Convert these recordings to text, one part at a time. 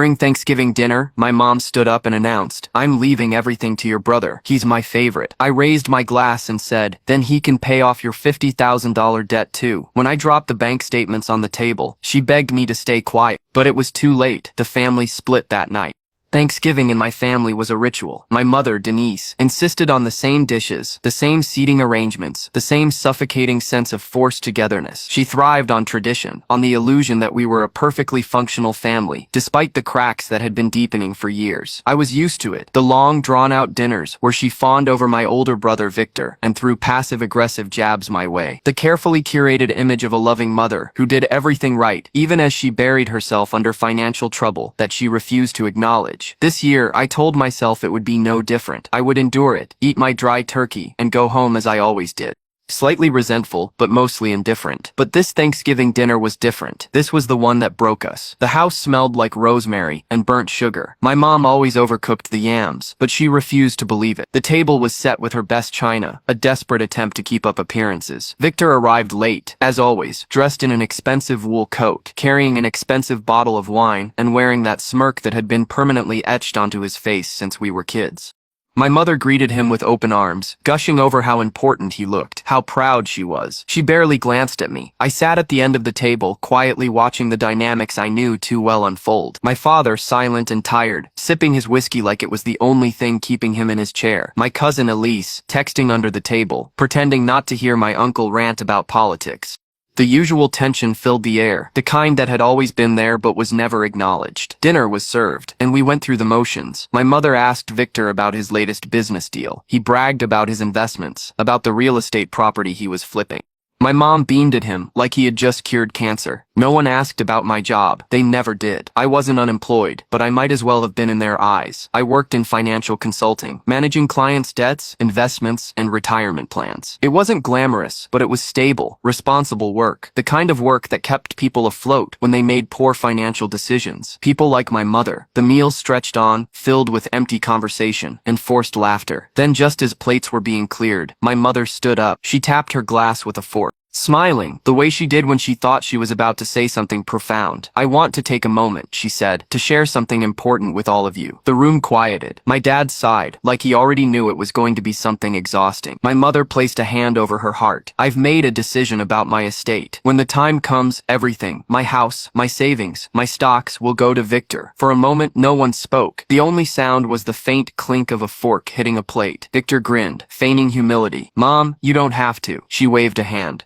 During Thanksgiving dinner, my mom stood up and announced, "I'm leaving everything to your brother. He's my favorite." I raised my glass and said, "Then he can pay off your $50,000 debt too." When I dropped the bank statements on the table, she begged me to stay quiet, but it was too late. The family split that night. Thanksgiving in my family was a ritual. My mother, Denise, insisted on the same dishes, the same seating arrangements, the same suffocating sense of forced togetherness. She thrived on tradition, on the illusion that we were a perfectly functional family, despite the cracks that had been deepening for years. I was used to it. The long, drawn-out dinners, where she fawned over my older brother Victor and threw passive-aggressive jabs my way. The carefully curated image of a loving mother who did everything right, even as she buried herself under financial trouble that she refused to acknowledge. This year, I told myself it would be no different. I would endure it, eat my dry turkey, and go home as I always did. Slightly resentful, but mostly indifferent. But this Thanksgiving dinner was different. This was the one that broke us. The house smelled like rosemary and burnt sugar. My mom always overcooked the yams, but she refused to believe it. The table was set with her best china, a desperate attempt to keep up appearances. Victor arrived late, as always, dressed in an expensive wool coat, carrying an expensive bottle of wine, and wearing that smirk that had been permanently etched onto his face since we were kids. My mother greeted him with open arms, gushing over how important he looked, how proud she was. She barely glanced at me. I sat at the end of the table, quietly watching the dynamics I knew too well unfold. My father, silent and tired, sipping his whiskey like it was the only thing keeping him in his chair. My cousin Elise, texting under the table, pretending not to hear my uncle rant about politics. The usual tension filled the air, the kind that had always been there but was never acknowledged. Dinner was served, and we went through the motions. My mother asked Victor about his latest business deal. He bragged about his investments, about the real estate property he was flipping. My mom beamed at him like he had just cured cancer. No one asked about my job. They never did. I wasn't unemployed, but I might as well have been in their eyes. I worked in financial consulting, managing clients' debts, investments, and retirement plans. It wasn't glamorous, but it was stable, responsible work. The kind of work that kept people afloat when they made poor financial decisions. People like my mother. The meal stretched on, filled with empty conversation and forced laughter. Then just as plates were being cleared, my mother stood up. She tapped her glass with a fork, smiling, the way she did when she thought she was about to say something profound. "I want to take a moment," she said, "to share something important with all of you." The room quieted. My dad sighed, like he already knew it was going to be something exhausting. My mother placed a hand over her heart. "I've made a decision about my estate. When the time comes, everything, my house, my savings, my stocks, will go to Victor." For a moment, no one spoke. The only sound was the faint clink of a fork hitting a plate. Victor grinned, feigning humility. "Mom, you don't have to." She waved a hand.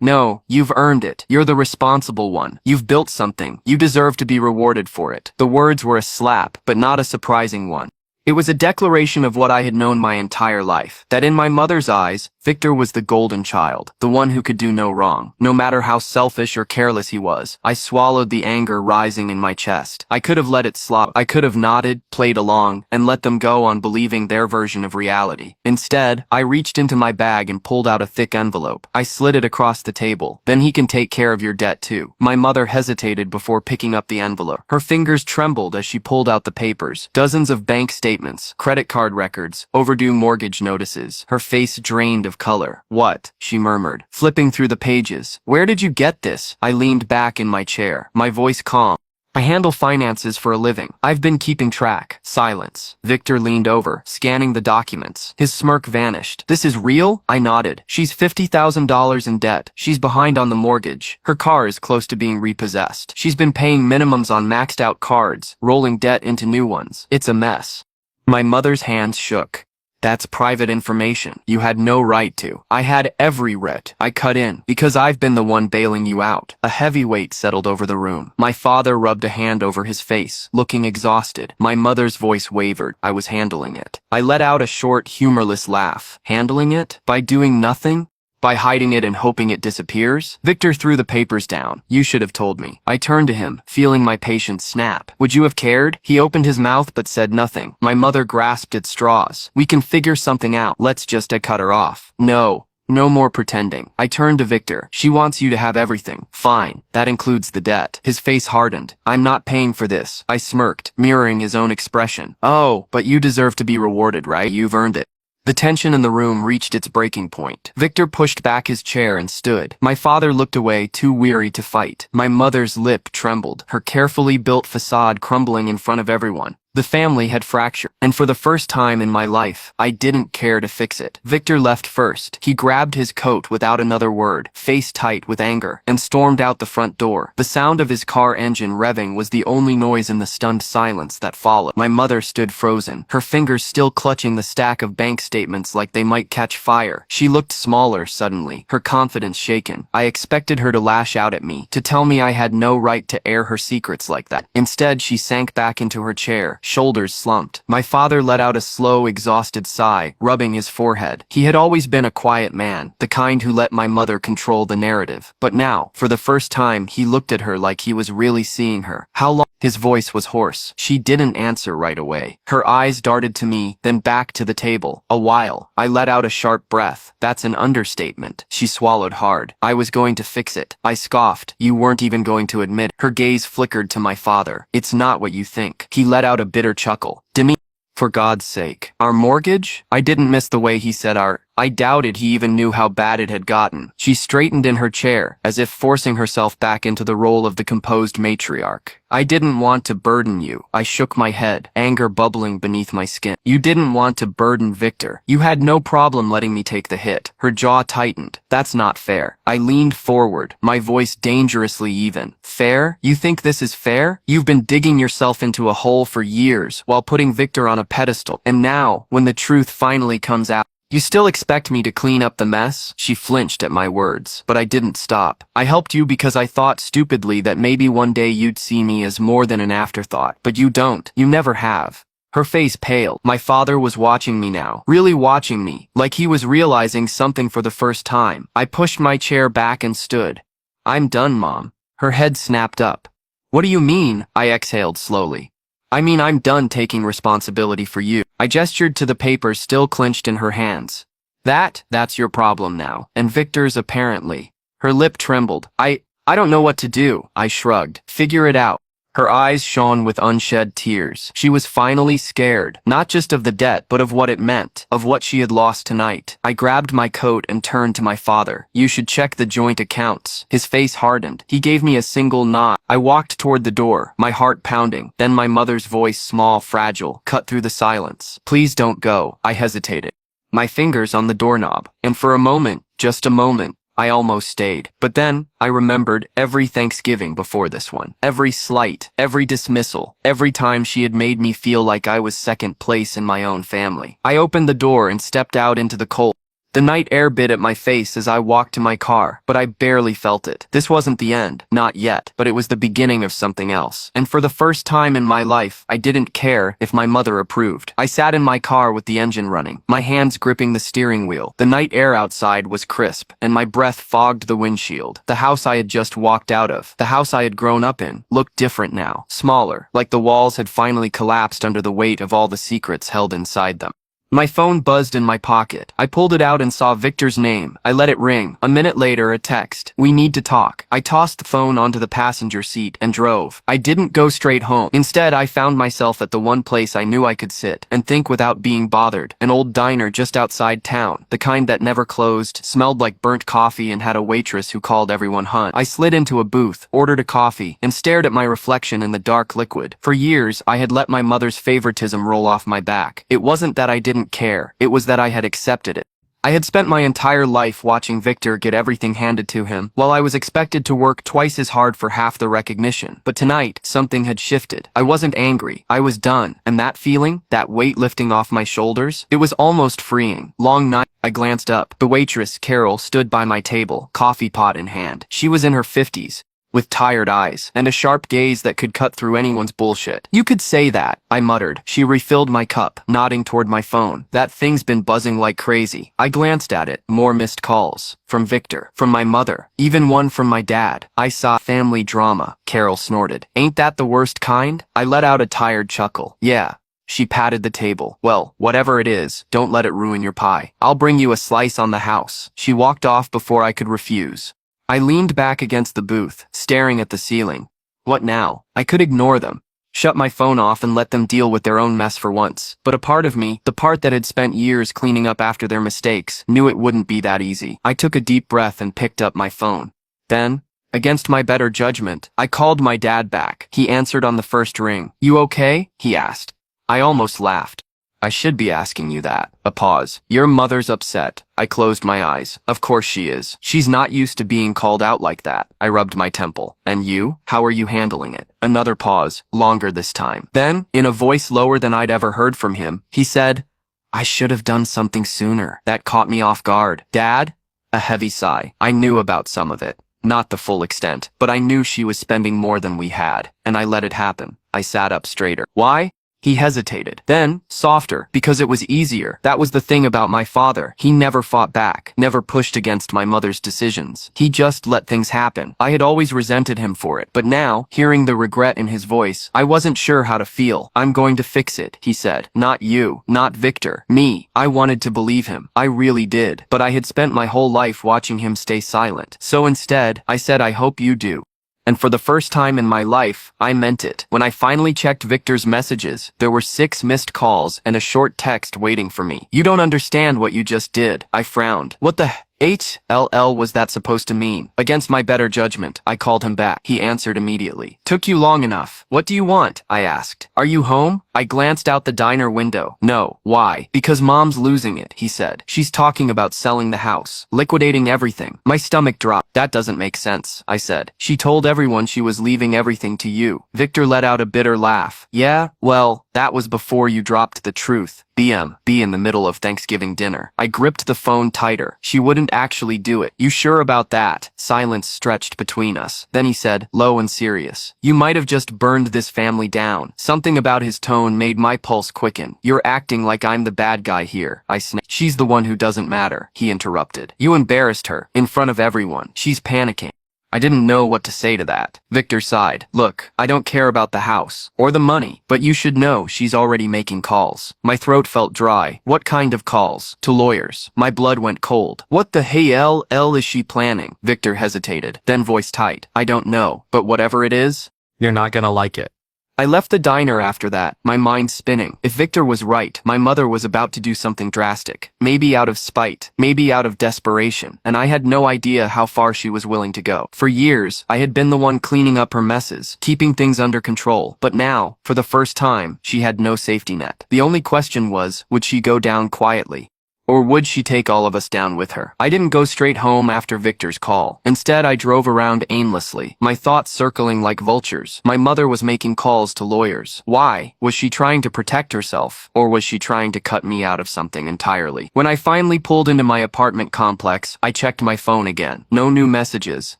No, you've earned it. You're the responsible one. You've built something. You deserve to be rewarded for it." The words were a slap, but not a surprising one. It was a declaration of what I had known my entire life, that in my mother's eyes, Victor was the golden child, the one who could do no wrong. No matter how selfish or careless he was, I swallowed the anger rising in my chest. I could have let it slop. I could have nodded, played along, and let them go on believing their version of reality. Instead, I reached into my bag and pulled out a thick envelope. I slid it across the table. "Then he can take care of your debt too." My mother hesitated before picking up the envelope. Her fingers trembled as she pulled out the papers. Dozens of bank statements, credit card records, overdue mortgage notices. Her face drained of color. "What?" she murmured, flipping through the pages. "Where did you get this?" I leaned back in my chair, my voice calm. "I handle finances for a living. I've been keeping track." Silence. Victor leaned over, scanning the documents. His smirk vanished. "This is real?" I nodded. "She's $50,000 in debt. She's behind on the mortgage. Her car is close to being repossessed. She's been paying minimums on maxed out cards, rolling debt into new ones. It's a mess." My mother's hands shook. "That's private information. You had no right to." "I had every right." I cut in. "Because I've been the one bailing you out." A heavy weight settled over the room. My father rubbed a hand over his face, looking exhausted. My mother's voice wavered. I was handling it. I let out a short, humorless laugh. Handling it? By doing nothing? By hiding it and hoping it disappears? Victor threw the papers down. "You should have told me." I turned to him, feeling my patience snap. "Would you have cared?" He opened his mouth but said nothing. My mother grasped at straws. "We can figure something out. Let's just cut her off." No more pretending. I turned to Victor. "She wants you to have everything." "Fine. That includes the debt." His face hardened. "I'm not paying for this." I smirked, mirroring his own expression. "Oh, but you deserve to be rewarded, right? You've earned it." The tension in the room reached its breaking point. Victor pushed back his chair and stood. My father looked away, too weary to fight. My mother's lip trembled, her carefully built facade crumbling in front of everyone. The family had fractured, and for the first time in my life, I didn't care to fix it. Victor left first. He grabbed his coat without another word, face tight with anger, and stormed out the front door. The sound of his car engine revving was the only noise in the stunned silence that followed. My mother stood frozen, her fingers still clutching the stack of bank statements like they might catch fire. She looked smaller suddenly, her confidence shaken. I expected her to lash out at me, to tell me I had no right to air her secrets like that. Instead, she sank back into her chair, shoulders slumped. My father let out a slow, exhausted sigh, rubbing his forehead. He had always been a quiet man, the kind who let my mother control the narrative. But now, for the first time, he looked at her like he was really seeing her. How long? His voice was hoarse. She didn't answer right away. Her eyes darted to me, then back to the table. A while. I let out a sharp breath. That's an understatement. She swallowed hard. I was going to fix it. I scoffed. You weren't even going to admit. Her gaze flickered to my father. It's not what you think. He let out a bitter chuckle. Demi, for God's sake. Our mortgage? I didn't miss the way he said our. I doubted he even knew how bad it had gotten. She straightened in her chair, as if forcing herself back into the role of the composed matriarch. I didn't want to burden you. I shook my head, anger bubbling beneath my skin. You didn't want to burden Victor. You had no problem letting me take the hit. Her jaw tightened. That's not fair. I leaned forward, my voice dangerously even. Fair? You think this is fair? You've been digging yourself into a hole for years, while putting Victor on a pedestal. And now, when the truth finally comes out, you still expect me to clean up the mess? She flinched at my words, but I didn't stop. I helped you because I thought stupidly that maybe one day you'd see me as more than an afterthought, but you don't. You never have. Her face paled. My father was watching me now, really watching me, like he was realizing something for the first time. I pushed my chair back and stood. I'm done, Mom. Her head snapped up. What do you mean? I exhaled slowly. I mean, I'm done taking responsibility for you. I gestured to the papers still clenched in her hands. That's your problem now. And Victor's apparently. Her lip trembled. I don't know what to do. I shrugged. Figure it out. Her eyes shone with unshed tears. She was finally scared, not just of the debt, but of what it meant, of what she had lost tonight. I grabbed my coat and turned to my father. You should check the joint accounts. His face hardened. He gave me a single nod. I walked toward the door, my heart pounding. Then my mother's voice, small, fragile, cut through the silence. Please don't go. I hesitated. My fingers on the doorknob, and for a moment, just a moment, I almost stayed. But then, I remembered every Thanksgiving before this one. Every slight, every dismissal, every time she had made me feel like I was second place in my own family. I opened the door and stepped out into the cold. The night air bit at my face as I walked to my car, but I barely felt it. This wasn't the end, not yet, but it was the beginning of something else. And for the first time in my life, I didn't care if my mother approved. I sat in my car with the engine running, my hands gripping the steering wheel. The night air outside was crisp, and my breath fogged the windshield. The house I had just walked out of, the house I had grown up in, looked different now, smaller, like the walls had finally collapsed under the weight of all the secrets held inside them. My phone buzzed in my pocket. I pulled it out and saw Victor's name. I let it ring. A minute later, a text. We need to talk. I tossed the phone onto the passenger seat and drove. I didn't go straight home. Instead, I found myself at the one place I knew I could sit and think without being bothered. An old diner just outside town. The kind that never closed, smelled like burnt coffee, and had a waitress who called everyone Hun. I slid into a booth, ordered a coffee, and stared at my reflection in the dark liquid. For years, I had let my mother's favoritism roll off my back. It wasn't that I didn't care. It was that I had accepted it. I had spent my entire life watching Victor get everything handed to him, while I was expected to work twice as hard for half the recognition. But tonight, something had shifted. I wasn't angry. I was done. And that feeling, that weight lifting off my shoulders, it was almost freeing. Long night. I glanced up. The waitress, Carol, stood by my table, coffee pot in hand. She was in her 50s. With tired eyes, and a sharp gaze that could cut through anyone's bullshit. You could say that, I muttered. She refilled my cup, nodding toward my phone. That thing's been buzzing like crazy. I glanced at it. More missed calls. From Victor. From my mother. Even one from my dad. I saw family drama. Carol snorted. Ain't that the worst kind? I let out a tired chuckle. Yeah. She patted the table. Well, whatever it is, don't let it ruin your pie. I'll bring you a slice on the house. She walked off before I could refuse. I leaned back against the booth, staring at the ceiling. What now? I could ignore them. Shut my phone off and let them deal with their own mess for once. But a part of me, the part that had spent years cleaning up after their mistakes, knew it wouldn't be that easy. I took a deep breath and picked up my phone. Then, against my better judgment, I called my dad back. He answered on the first ring. "You okay?" he asked. I almost laughed. "I should be asking you that." A pause. "Your mother's upset." I closed my eyes. Of course she is. She's not used to being called out like that. I rubbed my temple. "And you? How are you handling it?" Another pause, longer this time. Then, in a voice lower than I'd ever heard from him, he said, "I should have done something sooner." That caught me off guard. "Dad?" A heavy sigh. I knew about some of it. Not the full extent, but I knew she was spending more than we had, and I let it happen. I sat up straighter. "Why?" He hesitated. Then, softer, "Because it was easier." That was the thing about my father. He never fought back, never pushed against my mother's decisions. He just let things happen. I had always resented him for it, but now, hearing the regret in his voice, I wasn't sure how to feel. "I'm going to fix it," he said. "Not you, not Victor, me." I wanted to believe him. I really did. But I had spent my whole life watching him stay silent. So instead, I said, "I hope you do." And for the first time in my life, I meant it. When I finally checked Victor's messages, there were 6 missed calls and a short text waiting for me. "You don't understand what you just did." I frowned. "What the HLL was that supposed to mean?" Against my better judgment, I called him back. He answered immediately. "Took you long enough. What do you want?" I asked. "Are you home?" I glanced out the diner window. "No." "Why?" "Because Mom's losing it," he said. "She's talking about selling the house, liquidating everything." My stomach dropped. "That doesn't make sense," I said. "She told everyone she was leaving everything to you." Victor let out a bitter laugh. "Yeah, well, that was before you dropped the truth. Be in the middle of Thanksgiving dinner." I gripped the phone tighter. "She wouldn't actually do it." "You sure about that?" Silence stretched between us. Then he said, low and serious, "You might have just burned this family down." Something about his tone made my pulse quicken. "You're acting like I'm the bad guy here," I snapped. "She's the one who doesn't matter," he interrupted. "You embarrassed her, in front of everyone. She's panicking." I didn't know what to say to that. Victor sighed. "Look, I don't care about the house, or the money, but you should know she's already making calls." My throat felt dry. "What kind of calls?" "To lawyers." My blood went cold. "What the hell is she planning?" Victor hesitated, then voiced tight. "I don't know, but whatever it is, you're not gonna like it." I left the diner after that, my mind spinning. If Victor was right, my mother was about to do something drastic. Maybe out of spite, maybe out of desperation, and I had no idea how far she was willing to go. For years, I had been the one cleaning up her messes, keeping things under control. But now, for the first time, she had no safety net. The only question was, would she go down quietly? Or would she take all of us down with her? I didn't go straight home after Victor's call. Instead, I drove around aimlessly, my thoughts circling like vultures. My mother was making calls to lawyers. Why? Was she trying to protect herself? Or was she trying to cut me out of something entirely? When I finally pulled into my apartment complex, I checked my phone again. No new messages,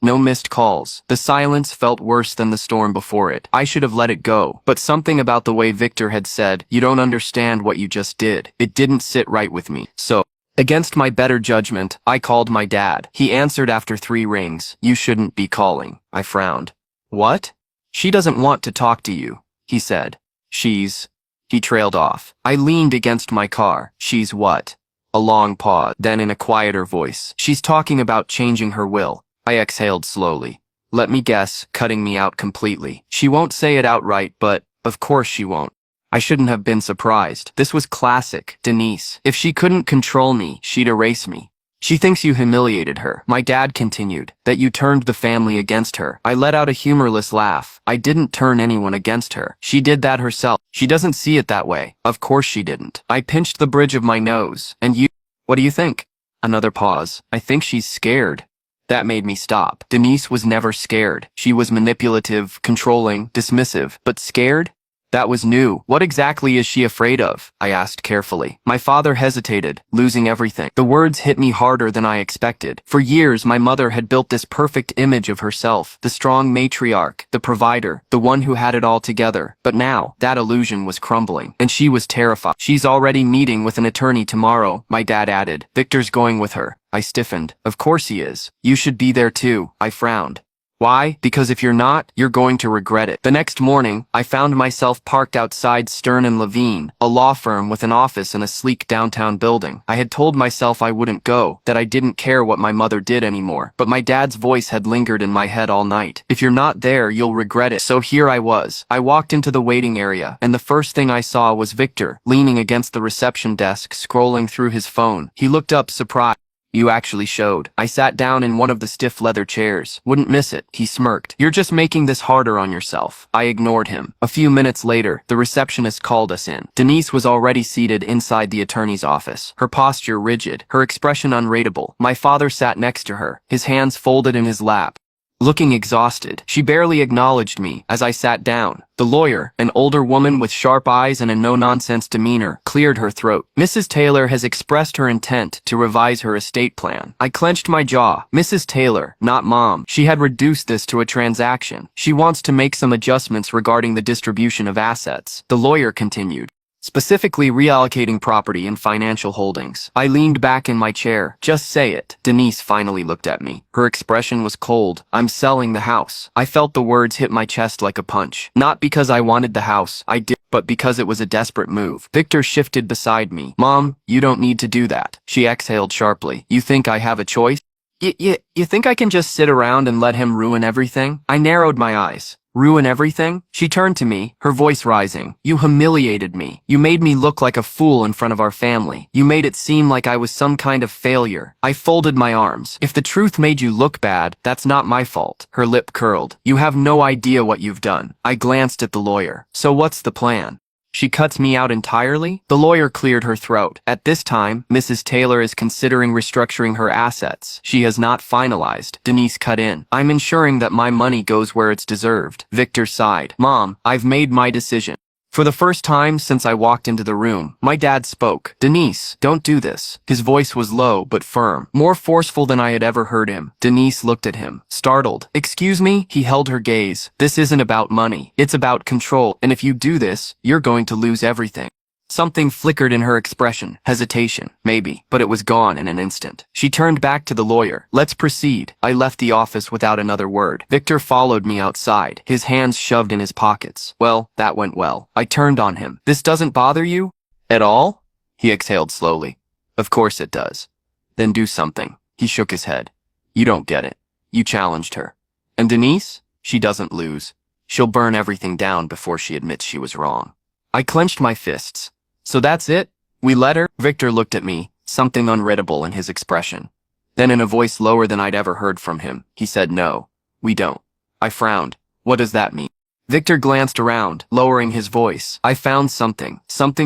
no missed calls. The silence felt worse than the storm before it. I should have let it go. But something about the way Victor had said, "You don't understand what you just did," it didn't sit right with me. So, against my better judgment, I called my dad. He answered after 3 rings. "You shouldn't be calling." I frowned. "What?" "She doesn't want to talk to you," he said. "She's..." He trailed off. I leaned against my car. "She's what?" A long pause, then in a quieter voice. "She's talking about changing her will." I exhaled slowly. "Let me guess, cutting me out completely." "She won't say it outright, but of course she won't." I shouldn't have been surprised. This was classic Denise. If she couldn't control me, she'd erase me. "She thinks you humiliated her," my dad continued, "that you turned the family against her." I let out a humorless laugh. "I didn't turn anyone against her. She did that herself. She doesn't see it that way." "Of course she didn't." I pinched the bridge of my nose. "And you? What do you think?" Another pause. "I think she's scared." That made me stop. Denise was never scared. She was manipulative, controlling, dismissive, but scared? That was new. "What exactly is she afraid of?" I asked carefully. My father hesitated, losing everything. The words hit me harder than I expected. For years, my mother had built this perfect image of herself, the strong matriarch, the provider, the one who had it all together. But now, that illusion was crumbling, and she was terrified. "She's already meeting with an attorney tomorrow," my dad added. "Victor's going with her." I stiffened. "Of course he is. You should be there too." I frowned. Why? Because if you're not, you're going to regret it. The next morning, I found myself parked outside Stern and Levine, a law firm with an office in a sleek downtown building. I had told myself I wouldn't go, that I didn't care what my mother did anymore, but my dad's voice had lingered in my head all night. If you're not there, you'll regret it. So here I was. I walked into the waiting area, and the first thing I saw was Victor, leaning against the reception desk, scrolling through his phone. He looked up, surprised. You actually showed. I sat down in one of the stiff leather chairs. Wouldn't miss it. He smirked. You're just making this harder on yourself. I ignored him. A few minutes later, the receptionist called us in. Denise was already seated inside the attorney's office, her posture rigid, her expression unreadable. My father sat next to her, his hands folded in his lap, looking exhausted. She barely acknowledged me as I sat down. The lawyer, an older woman with sharp eyes and a no-nonsense demeanor, cleared her throat. Mrs. Taylor has expressed her intent to revise her estate plan. I clenched my jaw. Mrs. Taylor, not Mom. She had reduced this to a transaction. She wants to make some adjustments regarding the distribution of assets. The lawyer continued. Specifically reallocating property and financial holdings. I leaned back in my chair. Just say it. Denise finally looked at me. Her expression was cold. I'm selling the house. I felt the words hit my chest like a punch. Not because I wanted the house, I did, but because it was a desperate move. Victor shifted beside me. Mom, you don't need to do that. She exhaled sharply. You think I have a choice? You think I can just sit around and let him ruin everything? I narrowed my eyes. Ruin everything? She turned to me, her voice rising. You humiliated me. You made me look like a fool in front of our family. You made it seem like I was some kind of failure. I folded my arms. If the truth made you look bad, that's not my fault. Her lip curled. You have no idea what you've done. I glanced at the lawyer. So what's the plan? She cuts me out entirely? The lawyer cleared her throat. At this time, Mrs. Taylor is considering restructuring her assets. She has not finalized. Denise cut in. I'm ensuring that my money goes where it's deserved. Victor sighed. Mom, I've made my decision. For the first time since I walked into the room, my dad spoke. Denise, don't do this. His voice was low but firm, more forceful than I had ever heard him. Denise looked at him, startled. Excuse me? He held her gaze. This isn't about money. It's about control, and if you do this, you're going to lose everything. Something flickered in her expression. Hesitation, maybe, but it was gone in an instant. She turned back to the lawyer. Let's proceed. I left the office without another word. Victor followed me outside, his hands shoved in his pockets. Well, that went well. I turned on him. This doesn't bother you? At all? He exhaled slowly. Of course it does. Then do something. He shook his head. You don't get it. You challenged her. And Denise? She doesn't lose. She'll burn everything down before she admits she was wrong. I clenched my fists. So that's it? We let her? Victor looked at me, something unreadable in his expression. Then in a voice lower than I'd ever heard from him, he said no, we don't. I frowned. What does that mean? Victor glanced around, lowering his voice. I found something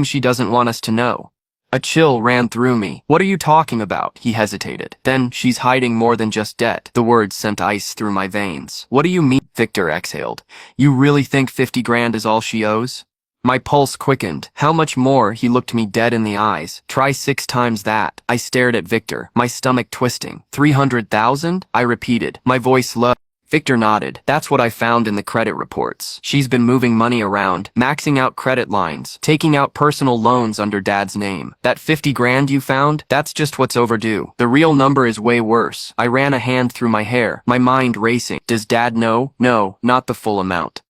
she doesn't want us to know. A chill ran through me. What are you talking about? He hesitated. Then, she's hiding more than just debt. The words sent ice through my veins. What do you mean? Victor exhaled. You really think 50 grand is all she owes? My pulse quickened. How much more? He looked me dead in the eyes. Try 6 times that. I stared at Victor, my stomach twisting. 300,000? I repeated, my voice low. Victor nodded. That's what I found in the credit reports. She's been moving money around, maxing out credit lines, taking out personal loans under Dad's name. That 50 grand you found? That's just what's overdue. The real number is way worse. I ran a hand through my hair, my mind racing. Does Dad know? No, not the full amount.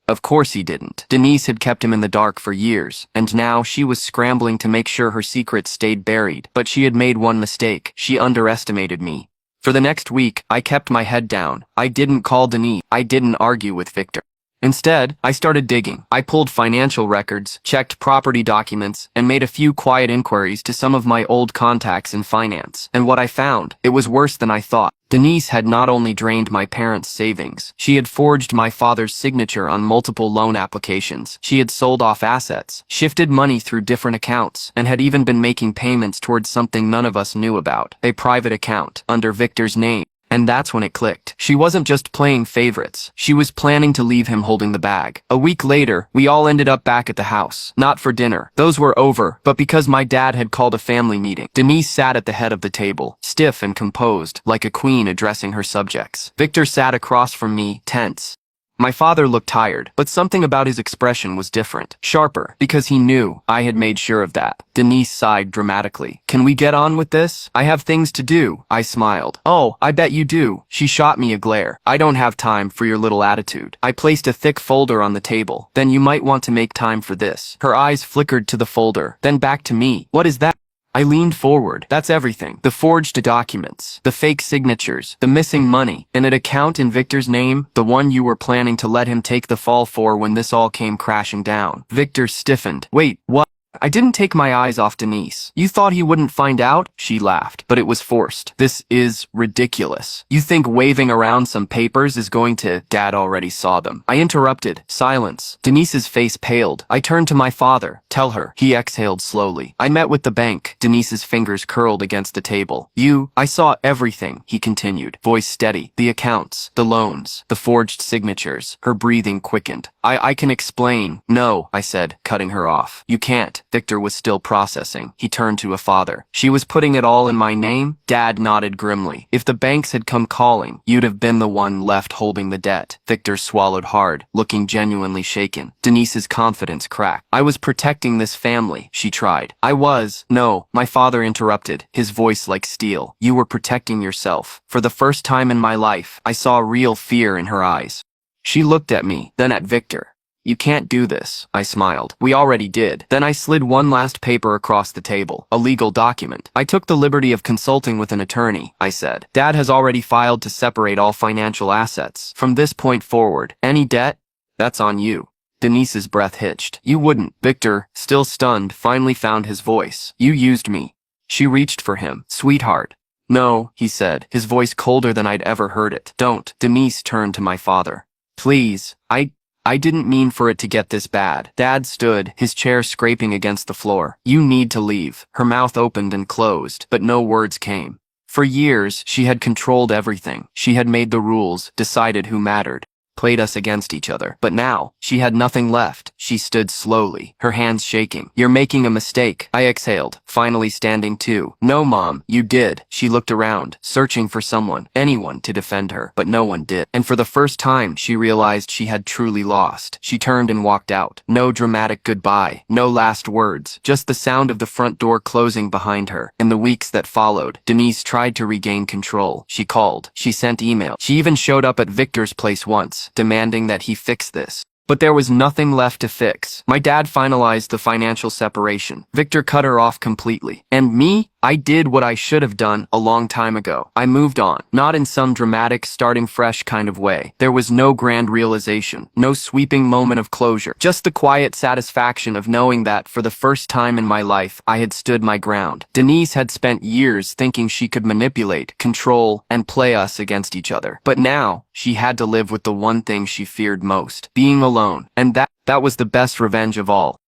Of course he didn't. Denise had kept him in the dark for years, and now she was scrambling to make sure her secret stayed buried. But she had made one mistake. She underestimated me. For the next week, I kept my head down. I didn't call Denise. I didn't argue with Victor. Instead, I started digging. I pulled financial records, checked property documents, and made a few quiet inquiries to some of my old contacts in finance. And what I found, it was worse than I thought. Denise had not only drained my parents' savings, she had forged my father's signature on multiple loan applications. She had sold off assets, shifted money through different accounts, and had even been making payments towards something none of us knew about, a private account, under Victor's name. And that's when it clicked. She wasn't just playing favorites. She was planning to leave him holding the bag. A week later, we all ended up back at the house. Not for dinner. Those were over, but because my dad had called a family meeting. Denise sat at the head of the table, stiff and composed, like a queen addressing her subjects. Victor sat across from me, tense. My father looked tired, but something about his expression was different. Sharper, because he knew I had made sure of that. Denise sighed dramatically. Can we get on with this? I have things to do. I smiled. Oh, I bet you do. She shot me a glare. I don't have time for your little attitude. I placed a thick folder on the table. Then you might want to make time for this. Her eyes flickered to the folder, then back to me. What is that? I leaned forward. That's everything. The forged documents, the fake signatures, the missing money, and an account in Victor's name, the one you were planning to let him take the fall for when this all came crashing down. Victor stiffened. Wait, what? I didn't take my eyes off Denise. You thought he wouldn't find out? She laughed, but it was forced. This is ridiculous. You think waving around some papers is going to— Dad already saw them. I interrupted. Silence. Denise's face paled. I turned to my father. Tell her. He exhaled slowly. I met with the bank. Denise's fingers curled against the table. I saw everything, he continued, voice steady. The accounts, the loans, the forged signatures. Her breathing quickened. I can explain. No, I said, cutting her off. You can't. Victor was still processing. He turned to a father. She was putting it all in my name? Dad nodded grimly. If the banks had come calling, you'd have been the one left holding the debt. Victor swallowed hard, looking genuinely shaken. Denise's confidence cracked. I was protecting this family, she tried. I was. No, my father interrupted, his voice like steel. You were protecting yourself. For the first time in my life, I saw real fear in her eyes. She looked at me, then at Victor. You can't do this, I smiled. We already did. Then I slid one last paper across the table, a legal document. I took the liberty of consulting with an attorney, I said. Dad has already filed to separate all financial assets. From this point forward, any debt? That's on you. Denise's breath hitched. You wouldn't. Victor, still stunned, finally found his voice. You used me. She reached for him. Sweetheart. No, he said, his voice colder than I'd ever heard it. Don't. Denise turned to my father. Please, I didn't mean for it to get this bad. Dad stood, his chair scraping against the floor. You need to leave. Her mouth opened and closed, but no words came. For years, she had controlled everything. She had made the rules, decided who mattered, played us against each other. But now, she had nothing left. She stood slowly, her hands shaking. You're making a mistake. I exhaled, finally standing too. No, Mom, you did. She looked around, searching for someone, anyone to defend her, but no one did. And for the first time, she realized she had truly lost. She turned and walked out. No dramatic goodbye, no last words, just the sound of the front door closing behind her. In the weeks that followed, Denise tried to regain control. She called, she sent email. She even showed up at Victor's place once, demanding that he fix this. But there was nothing left to fix. My dad finalized the financial separation. Victor cut her off completely. And me? I did what I should have done a long time ago. I moved on, not in some dramatic, starting fresh kind of way. There was no grand realization, no sweeping moment of closure, just the quiet satisfaction of knowing that, for the first time in my life, I had stood my ground. Denise had spent years thinking she could manipulate, control, and play us against each other. But now, she had to live with the one thing she feared most, being alone. And that was the best revenge of all.